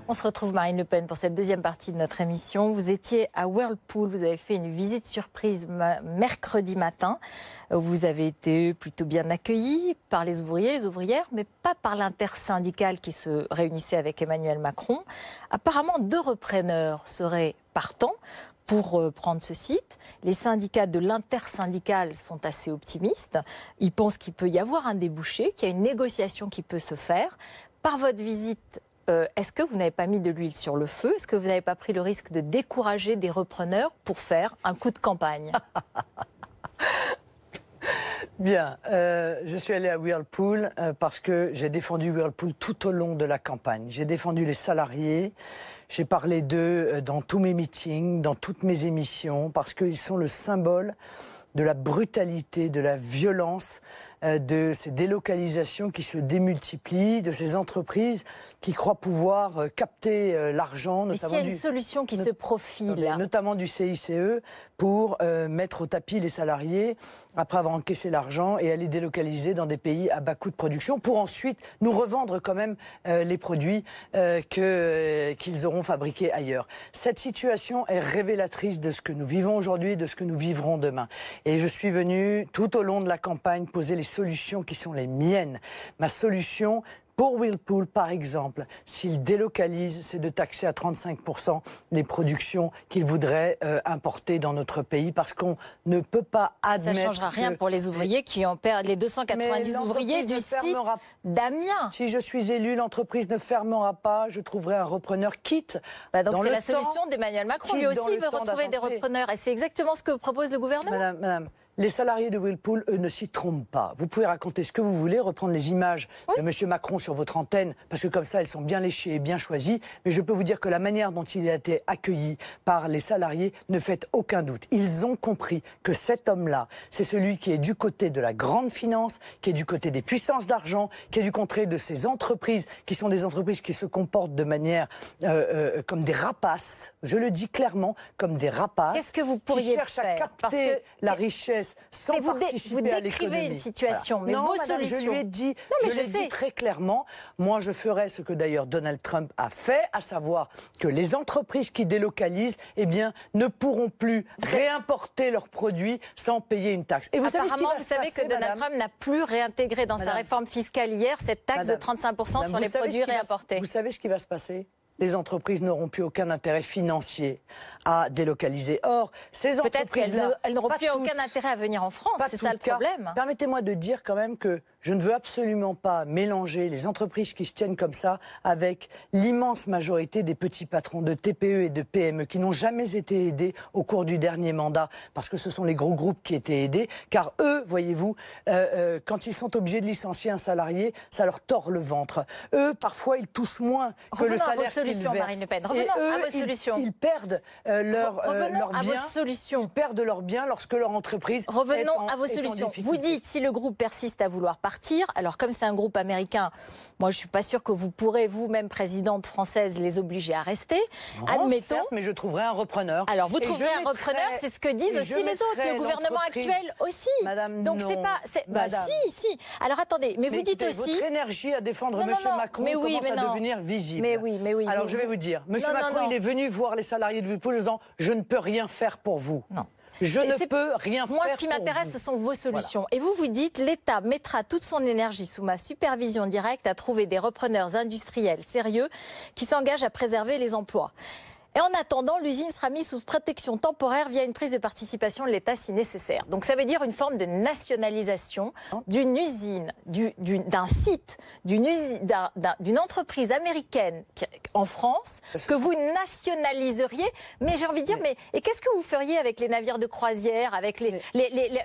On se retrouve, Marine Le Pen, pour cette deuxième partie de notre émission. Vous étiez à Whirlpool, vous avez fait une visite surprise mercredi matin. Vous avez été plutôt bien accueillis par les ouvriers, les ouvrières, mais pas par l'intersyndicale qui se réunissait avec Emmanuel Macron. Apparemment, 2 repreneurs seraient partants pour prendre ce site. Les syndicats de l'intersyndicale sont assez optimistes. Ils pensent qu'il peut y avoir un débouché, qu'il y a une négociation qui peut se faire. Par votre visite, est-ce que vous n'avez pas mis de l'huile sur le feu? Est-ce que vous n'avez pas pris le risque de décourager des repreneurs pour faire un coup de campagne? Bien, je suis allé à Whirlpool parce que j'ai défendu Whirlpool tout au long de la campagne. J'ai défendu les salariés, j'ai parlé d'eux dans tous mes meetings, dans toutes mes émissions, parce qu'ils sont le symbole de la brutalité, de la violence, de ces délocalisations qui se démultiplient, de ces entreprises qui croient pouvoir capter l'argent, notamment s'il y a une solution qui se profile, notamment du CICE, pour mettre au tapis les salariés après avoir encaissé l'argent et aller délocaliser dans des pays à bas coût de production pour ensuite nous revendre quand même les produits qu'ils auront fabriqués ailleurs. Cette situation est révélatrice de ce que nous vivons aujourd'hui et de ce que nous vivrons demain. Et je suis venu tout au long de la campagne poser les solutions qui sont les miennes. Ma solution pour Whirlpool, par exemple, s'il délocalise, c'est de taxer à 35% les productions qu'il voudrait importer dans notre pays, parce qu'on ne peut pas admettre... Ça ne changera rien pour les ouvriers qui en perdent, les 290 ouvriers du site d'Amiens. Si je suis élu, l'entreprise ne fermera pas, je trouverai un repreneur quitte. Donc c'est la solution d'Emmanuel Macron, lui aussi veut retrouver des repreneurs, et c'est exactement ce que propose le gouvernement. Madame, les salariés de Whirlpool, eux, ne s'y trompent pas. Vous pouvez raconter ce que vous voulez, reprendre les images de M. Macron sur votre antenne, parce que comme ça, elles sont bien léchées et bien choisies. Mais je peux vous dire que la manière dont il a été accueilli par les salariés ne fait aucun doute. Ils ont compris que cet homme-là, c'est celui qui est du côté de la grande finance, qui est du côté des puissances d'argent, qui est du côté de ces entreprises, qui sont des entreprises qui se comportent de manière comme des rapaces. Je le dis clairement, comme des rapaces. Qu'est-ce que vous pourriez faire, qui cherchent à capter la richesse sans participer à l'économie. Vous décrivez une situation, mais non, vos madame, solutions... je lui ai dit, je l'ai dit très clairement, moi je ferai ce que d'ailleurs Donald Trump a fait, à savoir que les entreprises qui délocalisent, eh bien, ne pourront plus réimporter leurs produits sans payer une taxe. Et vous savez que Donald Trump n'a plus réintégré dans sa réforme fiscale hier cette taxe de 35% sur les produits réimportés. Vous savez ce qui va se passer ? Les entreprises n'auront plus aucun intérêt financier à délocaliser. Or, ces entreprises-là... Elles n'auront plus aucun intérêt à venir en France, c'est ça le problème. Permettez-moi de dire quand même que je ne veux absolument pas mélanger les entreprises qui se tiennent comme ça avec l'immense majorité des petits patrons de TPE et de PME qui n'ont jamais été aidés au cours du dernier mandat, parce que ce sont les gros groupes qui étaient aidés, car eux, voyez-vous, quand ils sont obligés de licencier un salarié, ça leur tord le ventre. Eux, parfois, ils touchent moins que le salaire qu'ils versent. Marine Le Pen. Revenons à vos solutions. Ils perdent leurs biens. Vos solutions. Ils perdent leurs biens lorsque leur entreprise Revenons à vos solutions. Vous dites, si le groupe persiste à vouloir partir, alors comme c'est un groupe américain, moi je ne suis pas sûre que vous pourrez, vous-même, présidente française, les obliger à rester. Non, admettons. Certes, mais je trouverai un repreneur. Alors vous trouverez un repreneur, c'est ce que disent aussi les autres, le gouvernement actuel aussi. Madame, donc c'est pas... Si. Alors attendez, mais vous dites aussi... Votre énergie à défendre M. Macron commence à devenir visible. Mais oui. Alors je vais vous dire, M. Macron, il est venu voir les salariés de Whirlpool en disant « Je ne peux rien faire pour vous ». Non. Je ne peux rien faire pour vous. Moi, ce qui m'intéresse, ce sont vos solutions. Voilà. Et vous dites, l'État mettra toute son énergie sous ma supervision directe à trouver des repreneurs industriels sérieux qui s'engagent à préserver les emplois. Et en attendant, l'usine sera mise sous protection temporaire via une prise de participation de l'État si nécessaire. Donc ça veut dire une forme de nationalisation d'une usine, d'un site, d'une entreprise américaine en France que vous nationaliseriez. Mais j'ai envie de dire, et qu'est-ce que vous feriez avec les navires de croisière, avec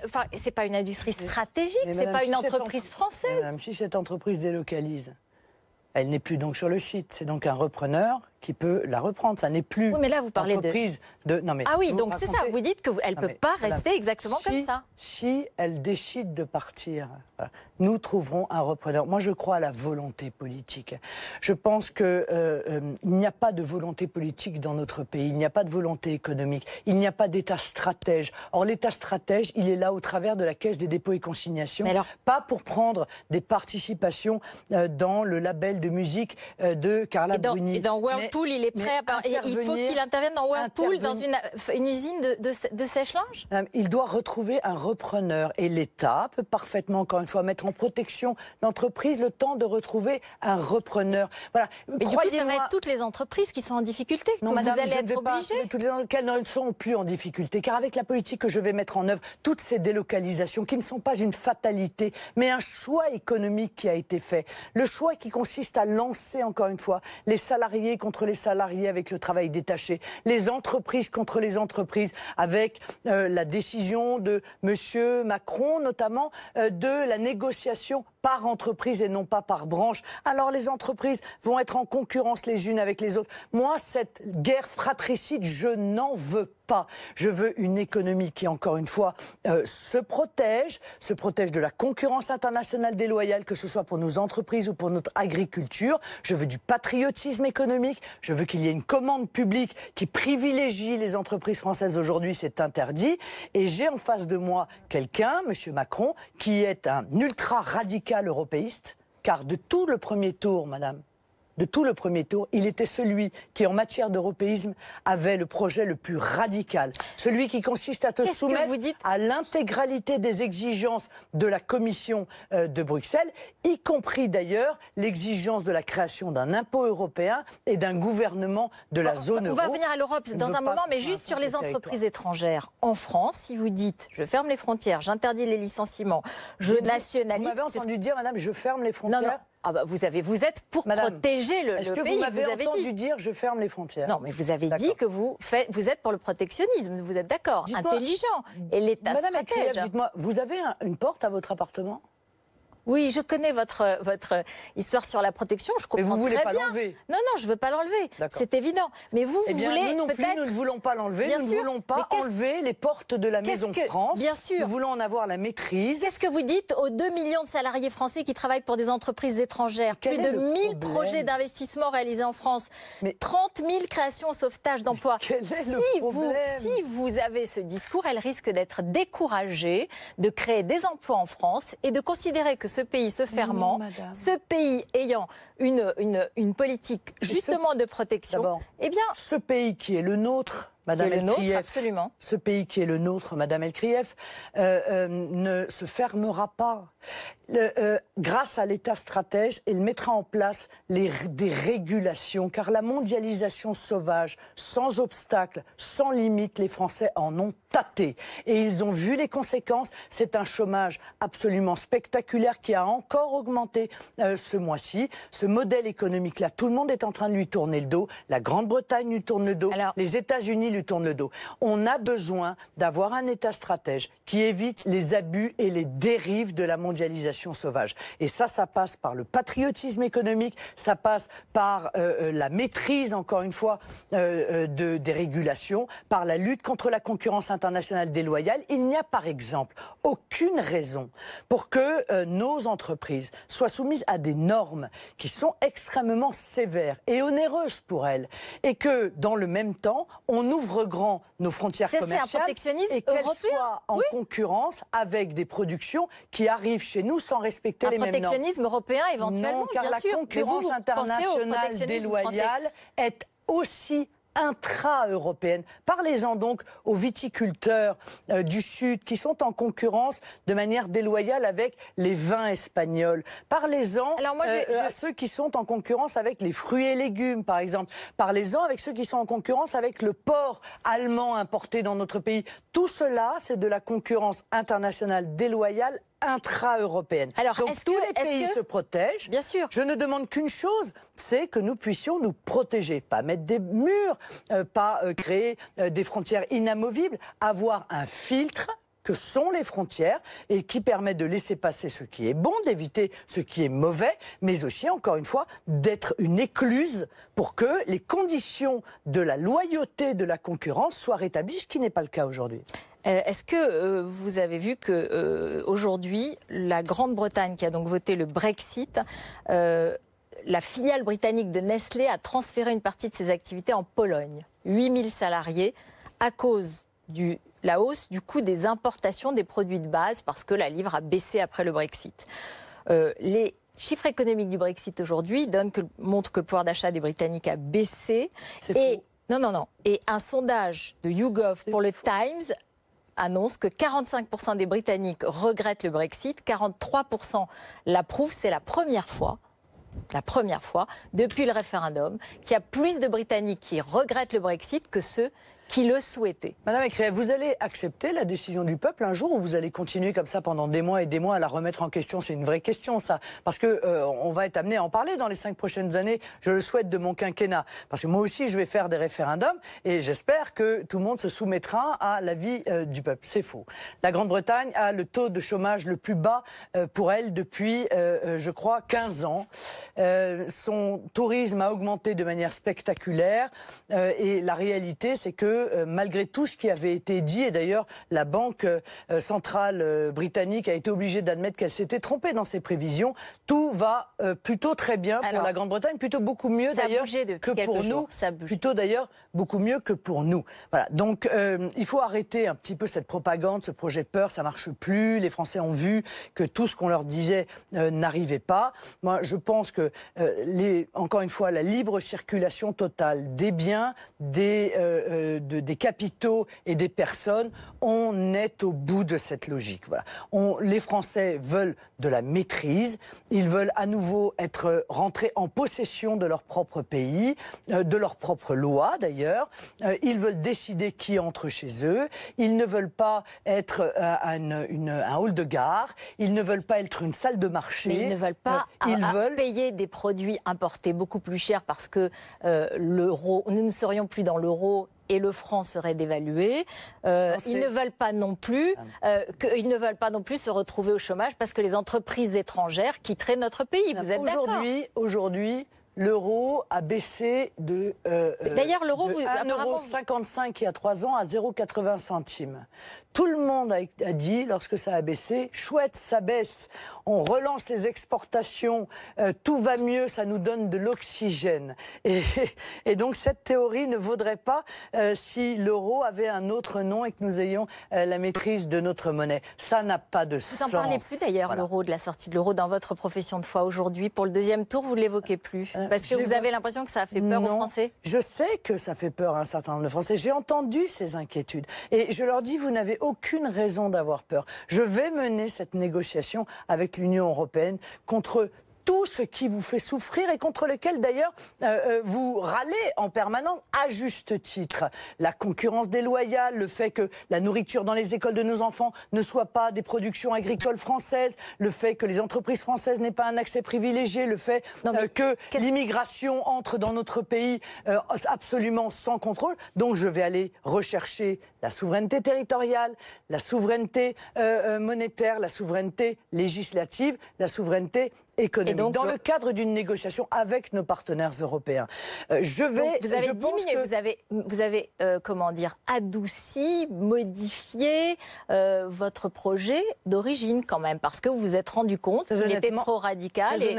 enfin, c'est pas une industrie stratégique, c'est pas une entreprise française. Madame, si cette entreprise délocalise, elle n'est plus donc sur le site. C'est donc un repreneur qui peut la reprendre. Ça n'est plus. Oui, mais là, vous parlez de... Non, mais ah oui, donc c'est ça. Vous dites qu'elle ne peut pas rester exactement comme ça. Si elle décide de partir, nous trouverons un repreneur. Moi, je crois à la volonté politique. Je pense qu'il n'y a pas de volonté politique dans notre pays. Il n'y a pas de volonté économique. Il n'y a pas d'État stratège. Or, l'État stratège, il est là au travers de la Caisse des dépôts et consignations. Pas pour prendre des participations dans le label de musique de Carla Bruni. Et dans Whirlpool, il est prêt il faut qu'il intervienne dans Whirlpool, dans une usine de sèche-linge? Il doit retrouver un repreneur. Et l'État peut parfaitement, encore une fois, mettre en protection l'entreprise le temps de retrouver un repreneur. Voilà. Mais du coup, ça va être toutes les entreprises qui sont en difficulté. Non, madame, vous allez être obligée. Toutes les entreprises ne sont plus en difficulté. Car avec la politique que je vais mettre en œuvre, toutes ces délocalisations qui ne sont pas une fatalité, mais un choix économique qui a été fait. Le choix qui consiste à lancer, encore une fois, les salariés contre les salariés avec le travail détaché, les entreprises contre les entreprises avec la décision de M. Macron, notamment, de la négociation par entreprise et non pas par branche. Alors les entreprises vont être en concurrence les unes avec les autres. Moi, cette guerre fratricide, je n'en veux pas. Je veux une économie qui, encore une fois, se protège de la concurrence internationale déloyale, que ce soit pour nos entreprises ou pour notre agriculture. Je veux du patriotisme économique. Je veux qu'il y ait une commande publique qui privilégie les entreprises françaises. Aujourd'hui, c'est interdit. Et j'ai en face de moi quelqu'un, M. Macron, qui est un ultra-radical européiste, car de tout le premier tour, madame, de tout le premier tour, il était celui qui, en matière d'européisme, avait le projet le plus radical. Celui qui consiste à te soumettre à l'intégralité des exigences de la Commission de Bruxelles, y compris d'ailleurs l'exigence de la création d'un impôt européen et d'un gouvernement de la zone euro. On va revenir à l'Europe dans un moment, mais juste sur les entreprises étrangères. En France, si vous dites « je ferme les frontières, j'interdis les licenciements, je nationalise ». Vous m'avez entendu dire, madame, je ferme les frontières? Non, non. Ah bah vous êtes pour protéger le pays. Est-ce que vous m'avez entendu dire je ferme les frontières? Non, mais vous avez dit que vous êtes pour le protectionnisme. Vous êtes d'accord? Intelligent. Et l'État stratège. Madame, dites-moi, vous avez une porte à votre appartement? Oui, je connais votre histoire sur la protection, je comprends très bien. Mais vous voulez pas l'enlever? Non, non, je veux pas l'enlever, c'est évident. Mais vous voulez nous non plus, nous ne voulons pas l'enlever, nous ne voulons pas enlever les portes de la Maison France. Bien sûr. Nous voulons en avoir la maîtrise. Qu'est-ce que vous dites aux 2 millions de salariés français qui travaillent pour des entreprises étrangères? Plus de 1000 projets d'investissement réalisés en France, 30 000 créations au sauvetage d'emplois. Quel est le problème? Si vous avez ce discours, elle risque d'être découragée de créer des emplois en France et de considérer que ce pays se fermant, ce pays ayant une politique justement de protection, eh bien, ce pays qui est le nôtre, Madame El-Krief, absolument. Ce pays qui est le nôtre, Madame El-Krief, ne se fermera pas. Grâce à l'État stratège, il mettra en place des régulations, car la mondialisation sauvage, sans obstacle, sans limite, les Français en ont tâté. Et ils ont vu les conséquences. C'est un chômage absolument spectaculaire qui a encore augmenté ce mois-ci. Ce modèle économique-là, tout le monde est en train de lui tourner le dos. La Grande-Bretagne lui tourne le dos. Les États-Unis lui tournent le dos. On a besoin d'avoir un État stratège qui évite les abus et les dérives de la mondialisation sauvage. Et ça passe par le patriotisme économique, ça passe par la maîtrise, encore une fois, des régulations, par la lutte contre la concurrence internationale déloyale. Il n'y a par exemple aucune raison pour que nos entreprises soient soumises à des normes qui sont extrêmement sévères et onéreuses pour elles. Et que, dans le même temps, on ouvre grand nos frontières commerciales et qu'elles soient en concurrence avec des productions qui arrivent chez nous sans respecter les mêmes normes. Un protectionnisme européen éventuellement, non, car bien sûr. La concurrence internationale déloyale est aussi intra-européenne. Parlez-en donc aux viticulteurs du Sud qui sont en concurrence de manière déloyale avec les vins espagnols. Parlez-en à ceux qui sont en concurrence avec les fruits et légumes, par exemple. Parlez-en avec ceux qui sont en concurrence avec le porc allemand importé dans notre pays. Tout cela, c'est de la concurrence internationale déloyale intra-européenne. Donc tous les pays se protègent. Bien sûr. Je ne demande qu'une chose, c'est que nous puissions nous protéger, pas mettre des murs, pas créer des frontières inamovibles, avoir un filtre que sont les frontières et qui permet de laisser passer ce qui est bon, d'éviter ce qui est mauvais, mais aussi, encore une fois, d'être une écluse pour que les conditions de la loyauté de la concurrence soient rétablies, ce qui n'est pas le cas aujourd'hui. Est-ce que vous avez vu que aujourd'hui, la Grande-Bretagne, qui a donc voté le Brexit, la filiale britannique de Nestlé a transféré une partie de ses activités en Pologne, 8000 salariés, à cause de la hausse du coût des importations des produits de base, parce que la livre a baissé après le Brexit. Les chiffre économique du Brexit aujourd'hui montre que le pouvoir d'achat des Britanniques a baissé. C'est faux. Non. Et un sondage de YouGov pour le Times annonce que 45% des Britanniques regrettent le Brexit, 43% l'approuvent. C'est la première fois depuis le référendum qu'il y a plus de Britanniques qui regrettent le Brexit que ceux qui le souhaitaient. Madame Écrière, vous allez accepter la décision du peuple un jour ou vous allez continuer comme ça pendant des mois et des mois à la remettre en question? C'est une vraie question, ça. Parce que on va être amené à en parler dans les 5 prochaines années. Je le souhaite de mon quinquennat. Parce que moi aussi, je vais faire des référendums et j'espère que tout le monde se soumettra à l'avis du peuple. C'est faux. La Grande-Bretagne a le taux de chômage le plus bas pour elle depuis, je crois, 15 ans. Son tourisme a augmenté de manière spectaculaire et la réalité, c'est que malgré tout ce qui avait été dit, et d'ailleurs la Banque centrale britannique a été obligée d'admettre qu'elle s'était trompée dans ses prévisions, tout va plutôt très bien pour la Grande-Bretagne, plutôt beaucoup mieux d'ailleurs que pour nous, plutôt d'ailleurs beaucoup mieux que pour nous. Voilà, donc il faut arrêter un petit peu cette propagande, ce projet peur, ça marche plus, les Français ont vu que tout ce qu'on leur disait n'arrivait pas. Moi je pense que encore une fois, la libre circulation totale des biens, des capitaux et des personnes, on est au bout de cette logique. Voilà. Les Français veulent de la maîtrise, ils veulent à nouveau être rentrés en possession de leur propre pays, de leurs propres lois d'ailleurs, ils veulent décider qui entre chez eux, ils ne veulent pas être un hall de gare, ils ne veulent pas être une salle de marché. Mais ils ne veulent pas payer des produits importés beaucoup plus chers parce que l'euro, nous ne serions plus dans l'euro et le franc serait dévalué. Ils ne veulent pas non plus se retrouver au chômage parce que les entreprises étrangères quitteraient notre pays. Vous êtes d'accord? Aujourd'hui, l'euro a baissé de d'ailleurs, l'euro, 1,55 € il y a 3 ans à 0,80 centimes. Tout le monde a dit, lorsque ça a baissé, chouette, ça baisse, on relance les exportations, tout va mieux, ça nous donne de l'oxygène. Et donc cette théorie ne vaudrait pas si l'euro avait un autre nom et que nous ayons la maîtrise de notre monnaie. Ça n'a pas de sens. Vous n'en parlez plus d'ailleurs, l'euro, de la sortie de l'euro dans votre profession de foi aujourd'hui. Pour le deuxième tour, vous ne l'évoquez plus. Parce que vous avez l'impression que ça a fait peur aux Français? Je sais que ça fait peur à un certain nombre de Français. J'ai entendu ces inquiétudes. Et je leur dis, vous n'avez aucune raison d'avoir peur. Je vais mener cette négociation avec l'Union européenne contre tout ce qui vous fait souffrir et contre lequel d'ailleurs vous râlez en permanence à juste titre. La concurrence déloyale, le fait que la nourriture dans les écoles de nos enfants ne soit pas des productions agricoles françaises, le fait que les entreprises françaises n'aient pas un accès privilégié, le fait que l'immigration entre dans notre pays absolument sans contrôle. Donc je vais aller rechercher la souveraineté territoriale, la souveraineté monétaire, la souveraineté législative, la souveraineté économique, donc, dans le cadre d'une négociation avec nos partenaires européens. Vous avez diminué, vous avez comment dire, adouci, modifié votre projet d'origine quand même, parce que vous vous êtes rendu compte qu'il était trop radical et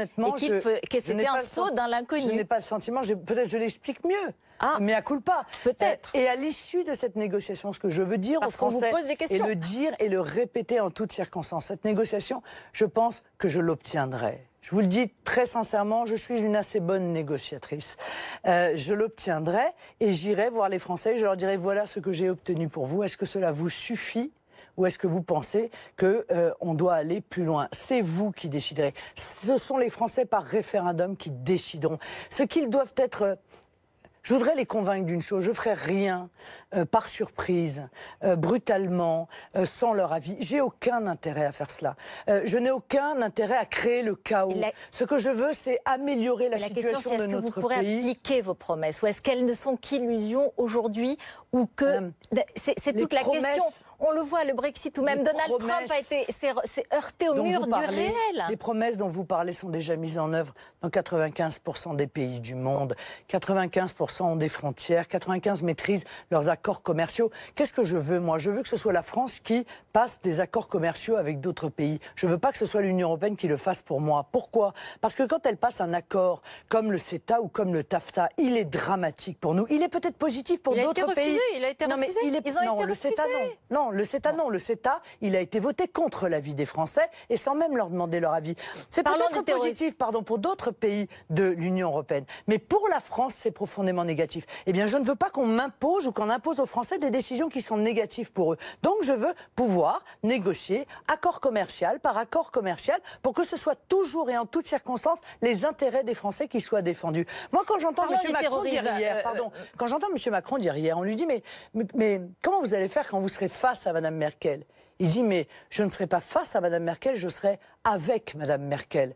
que c'était un saut dans l'inconnu. Je n'ai pas le sentiment, peut-être je l'explique mieux. Mais à culpa. Peut-être. Et à l'issue de cette négociation, ce que je veux dire aux Français, et le dire et le répéter en toutes circonstances, cette négociation, je pense que je l'obtiendrai. Je vous le dis très sincèrement, je suis une assez bonne négociatrice. Je l'obtiendrai et j'irai voir les Français, je leur dirai voilà ce que j'ai obtenu pour vous. Est-ce que cela vous suffit ? Ou est-ce que vous pensez qu'on doit aller plus loin? C'est vous qui déciderez. Ce sont les Français par référendum qui décideront. Ce qu'ils doivent être... Je voudrais les convaincre d'une chose, je ne ferai rien par surprise, brutalement, sans leur avis. J'ai aucun intérêt à faire cela. Je n'ai aucun intérêt à créer le chaos. Ce que je veux, c'est améliorer la situation de notre pays. Est-ce que vous pourrez appliquer vos promesses? Ou est-ce qu'elles ne sont qu'illusions aujourd'hui? Ou que c'est toute la question. On le voit, le Brexit, ou même Donald Trump s'est heurté au mur du réel. Les promesses dont vous parlez sont déjà mises en œuvre dans 95% des pays du monde. 95% ont des frontières, 95% maîtrisent leurs accords commerciaux. Qu'est-ce que je veux, moi? Je veux que ce soit la France qui passe des accords commerciaux avec d'autres pays. Je ne veux pas que ce soit l'Union européenne qui le fasse pour moi. Pourquoi? Parce que quand elle passe un accord comme le CETA ou comme le TAFTA, il est dramatique pour nous. Il est peut-être positif pour d'autres pays. il a été refusé. Le CETA, non. Non, le CETA, non. Le CETA, il a été voté contre l'avis des Français et sans même leur demander leur avis. C'est peut-être positif, pour d'autres pays de l'Union européenne. Mais pour la France, c'est profondément négatif. Eh bien, je ne veux pas qu'on m'impose ou qu'on impose aux Français des décisions qui sont négatives pour eux. Donc, je veux pouvoir négocier accord commercial par accord commercial pour que ce soit toujours et en toutes circonstances les intérêts des Français qui soient défendus. Moi, quand j'entends M. Macron dire hier, quand j'entends M. Macron dire hier, on lui dit mais comment vous allez faire quand vous serez face à Mme Merkel? Il dit mais je ne serai pas face à Mme Merkel, je serai avec Mme Merkel.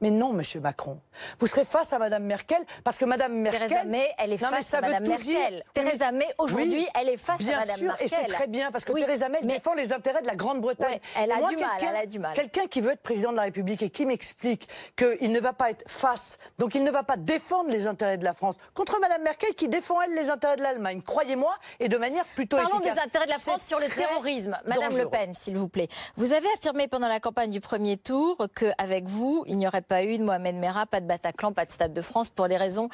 Mais non, Monsieur Macron. Vous serez face à Mme Merkel parce que Mme Merkel... Theresa May, elle est face à Mme Merkel. Theresa May, aujourd'hui, elle est face à Mme Merkel. Bien sûr, et c'est très bien parce que Theresa May défend les intérêts de la Grande-Bretagne. Elle a du mal. Quelqu'un qui veut être président de la République et qui m'explique qu'il ne va pas être face, donc il ne va pas défendre les intérêts de la France contre Mme Merkel qui défend, elle, les intérêts de l'Allemagne. Croyez-moi, et de manière plutôt efficace. Parlons des intérêts de la France sur le terrorisme. Madame Le Pen, s'il vous plaît. Vous avez affirmé pendant la campagne du premier tour qu'avec vous, il n'y aurait pas eu de Mohamed Merah, pas de Bataclan, pas de Stade de France pour les raisons...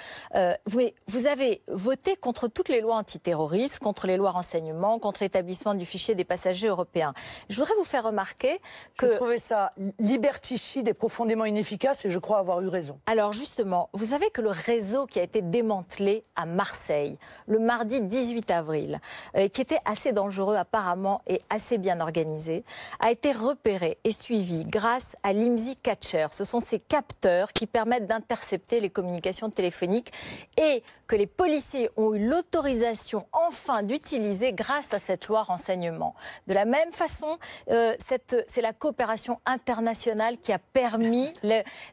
vous avez voté contre toutes les lois antiterroristes, contre les lois renseignement, contre l'établissement du fichier des passagers européens. Je voudrais vous faire remarquer que... Je trouvais ça liberticide et profondément inefficace et je crois avoir eu raison. Alors justement, vous savez que le réseau qui a été démantelé à Marseille le mardi 18 avril, qui était assez dangereux apparemment et assez bien organisé, a été repéré et suivi grâce à l'IMSI Catcher. Ce sont ces capteurs qui permettent d'intercepter les communications téléphoniques et que les policiers ont eu l'autorisation enfin d'utiliser grâce à cette loi renseignement. De la même façon, c'est la coopération internationale qui a permis...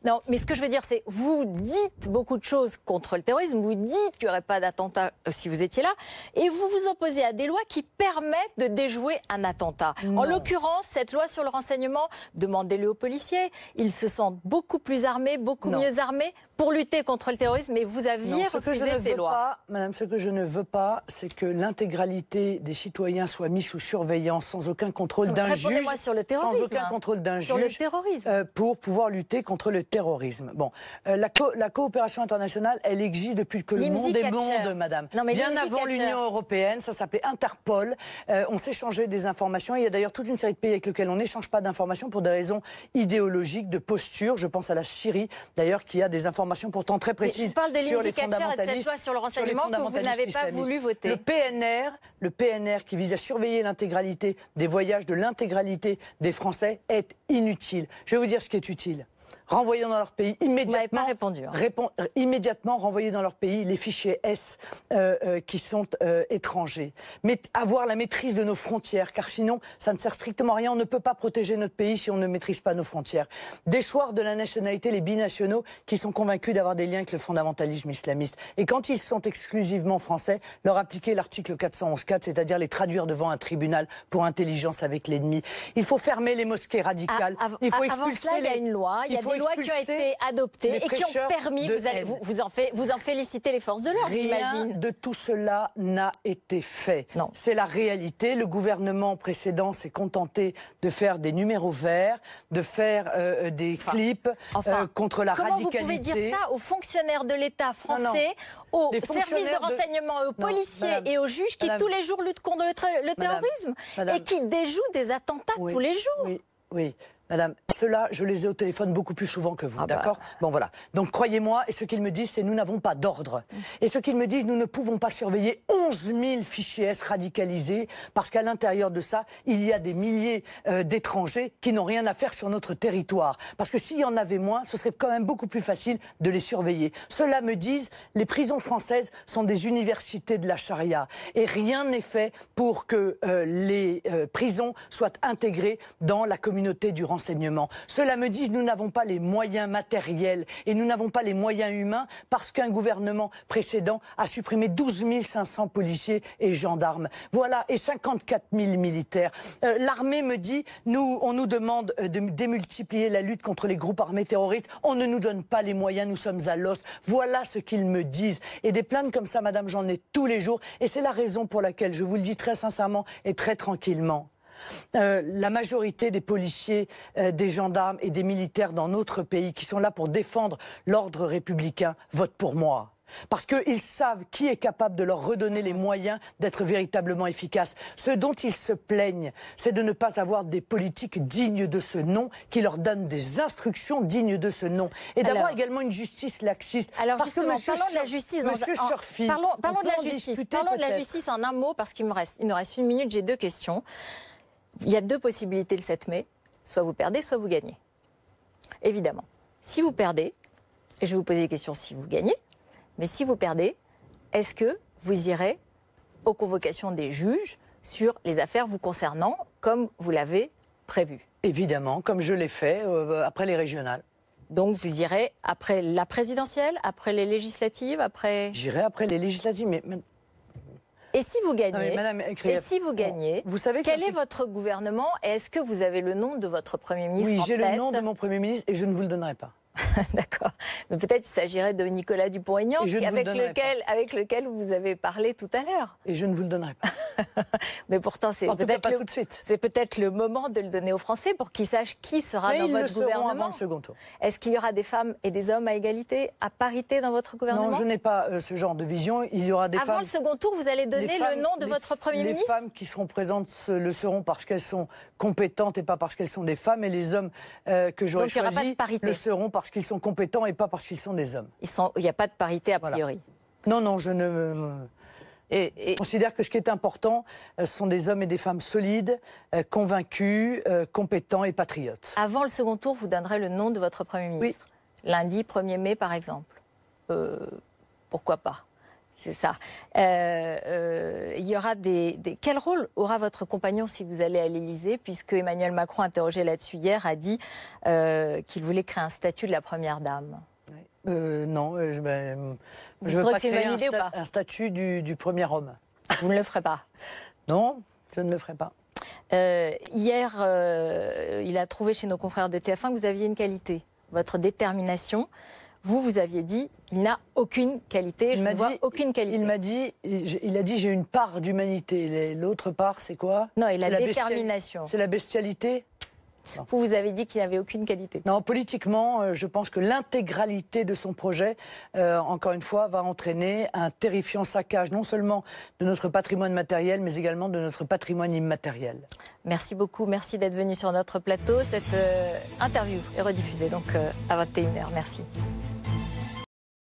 Non, mais ce que je veux dire, c'est vous dites beaucoup de choses contre le terrorisme, vous dites qu'il n'y aurait pas d'attentat si vous étiez là, et vous vous opposez à des lois qui permettent de déjouer un attentat. Non. En l'occurrence, cette loi sur le renseignement, demandez-le aux policiers, ils se sentent beaucoup plus armés, beaucoup mieux armés pour lutter contre le terrorisme, mais vous aviez refusé ces lois. Madame, ce que je ne veux pas, c'est que l'intégralité des citoyens soit mise sous surveillance sans aucun contrôle d'un juge, sur le terrorisme, sans aucun contrôle d'un sur juge, le terrorisme. Pour pouvoir lutter contre le terrorisme. Bon, la coopération internationale, elle existe depuis que le monde est monde, madame. Non, mais bien avant l'Union européenne, ça s'appelait Interpol. On s'échangeait des informations. Il y a d'ailleurs toute une série de pays avec lesquels on n'échange pas d'informations pour des raisons idéologiques, de posture. Je pense à la Syrie, d'ailleurs, qui a des informations pourtant très précises sur les fondamentalistes. Sur le renseignement que vous n'avez pas voulu voter. Le PNR qui vise à surveiller l'intégralité des voyages de l'intégralité des Français est inutile. Je vais vous dire ce qui est utile. Renvoyer dans leur pays immédiatement. Vous n'avez pas répondu. Immédiatement renvoyer dans leur pays les fichiers S qui sont étrangers. Mais avoir la maîtrise de nos frontières, car sinon ça ne sert strictement à rien. On ne peut pas protéger notre pays si on ne maîtrise pas nos frontières. Déchoir de la nationalité les binationaux qui sont convaincus d'avoir des liens avec le fondamentalisme islamiste. Et quand ils sont exclusivement français, leur appliquer l'article 411.4, c'est-à-dire les traduire devant un tribunal pour intelligence avec l'ennemi. Il faut fermer les mosquées radicales. Il faut expulser il y a une loi. Il y a des lois qui ont été adoptées et qui ont permis, vous en félicitez les forces de l'ordre, j'imagine. Rien de tout cela n'a été fait. C'est la réalité. Le gouvernement précédent s'est contenté de faire des numéros verts, de faire des clips contre la radicalité. Comment vous pouvez dire ça aux fonctionnaires de l'État français, aux services de renseignement, aux policiers et aux juges qui tous les jours luttent contre le terrorisme et qui déjouent des attentats tous les jours? Oui. Madame, ceux-là, je les ai au téléphone beaucoup plus souvent que vous, d'accord ? Bon, voilà. Donc, croyez-moi, et ce qu'ils me disent, c'est nous n'avons pas d'ordre. Et ce qu'ils me disent, nous ne pouvons pas surveiller 11 000 fichiers S radicalisés, parce qu'à l'intérieur de ça, il y a des milliers d'étrangers qui n'ont rien à faire sur notre territoire. Parce que s'il y en avait moins, ce serait quand même beaucoup plus facile de les surveiller. Ceux-là me disent, les prisons françaises sont des universités de la charia. Et rien n'est fait pour que les prisons soient intégrées dans la communauté du renseignement. Ceux-là me disent nous n'avons pas les moyens matériels et nous n'avons pas les moyens humains parce qu'un gouvernement précédent a supprimé 12 500 policiers et gendarmes. Voilà, et 54 000 militaires. L'armée me dit on nous demande de démultiplier la lutte contre les groupes armés terroristes. On ne nous donne pas les moyens, nous sommes à l'os. Voilà ce qu'ils me disent. Et des plaintes comme ça, madame, j'en ai tous les jours. Et c'est la raison pour laquelle, je vous le dis très sincèrement et très tranquillement, la majorité des policiers, des gendarmes et des militaires dans notre pays qui sont là pour défendre l'ordre républicain votent pour moi. Parce qu'ils savent qui est capable de leur redonner les moyens d'être véritablement efficaces. Ce dont ils se plaignent, c'est de ne pas avoir des politiques dignes de ce nom, qui leur donnent des instructions dignes de ce nom. Et d'avoir également une justice laxiste. Alors parce que justement, parlons de la justice. Parlons de la justice en un mot, parce qu'il nous reste 1 minute, j'ai 2 questions. Il y a 2 possibilités le 7 mai. Soit vous perdez, soit vous gagnez. Évidemment. Si vous perdez, et je vais vous poser des questions si vous gagnez, mais si vous perdez, est-ce que vous irez aux convocations des juges sur les affaires vous concernant, comme vous l'avez prévu? Évidemment, comme je l'ai fait après les régionales. Donc vous irez après la présidentielle, après les législatives, après... J'irai après les législatives, mais... Et si vous gagnez, vous savez quel est votre gouvernement et est-ce que vous avez le nom de votre Premier ministre en tête? Oui, j'ai le nom de mon Premier ministre et je ne vous le donnerai pas. D'accord. Mais peut-être qu'il s'agirait de Nicolas Dupont-Aignan, avec lequel vous avez parlé tout à l'heure. Et je ne vous le donnerai pas. Mais pourtant, c'est peut-être le moment de le donner aux Français pour qu'ils sachent qui sera dans votre gouvernement. Avant le second tour. Est-ce qu'il y aura des femmes et des hommes à égalité, à parité dans votre gouvernement? Non, je n'ai pas ce genre de vision. Il y aura des femmes... Avant le second tour, vous allez donner le nom de votre Premier ministre? Les femmes qui seront présentes le seront parce qu'elles sont compétentes et pas parce qu'elles sont des femmes. Et les hommes que j'aurai choisis le seront parce qu'ils sont compétents et pas parce qu'ils sont des hommes. Il n'y a pas de parité a priori. Voilà. Non, je ne... Je considère que ce qui est important, ce sont des hommes et des femmes solides, convaincus, compétents et patriotes. Avant le second tour, vous donnerez le nom de votre Premier ministre. Oui. Lundi 1er mai, par exemple. Pourquoi pas? C'est ça. Il y aura Quel rôle aura votre compagnon si vous allez à l'Élysée, puisque Emmanuel Macron, interrogé là-dessus hier, a dit qu'il voulait créer un statut de la Première Dame? Non, je ne veux pas créer un statut du premier homme. Vous ne le ferez pas? Non, je ne le ferai pas. Hier, il a trouvé chez nos confrères de TF1 que vous aviez une qualité, votre détermination. Vous aviez dit, il n'a aucune qualité, je ne vois aucune qualité. Il a dit, j'ai une part d'humanité. L'autre part, c'est quoi? Non, il a la détermination. C'est la bestialité? Vous avez dit qu'il n'avait aucune qualité. Non, politiquement, je pense que l'intégralité de son projet, encore une fois, va entraîner un terrifiant saccage, non seulement de notre patrimoine matériel, mais également de notre patrimoine immatériel. Merci beaucoup, merci d'être venu sur notre plateau. Cette interview est rediffusée donc à 21h. Merci.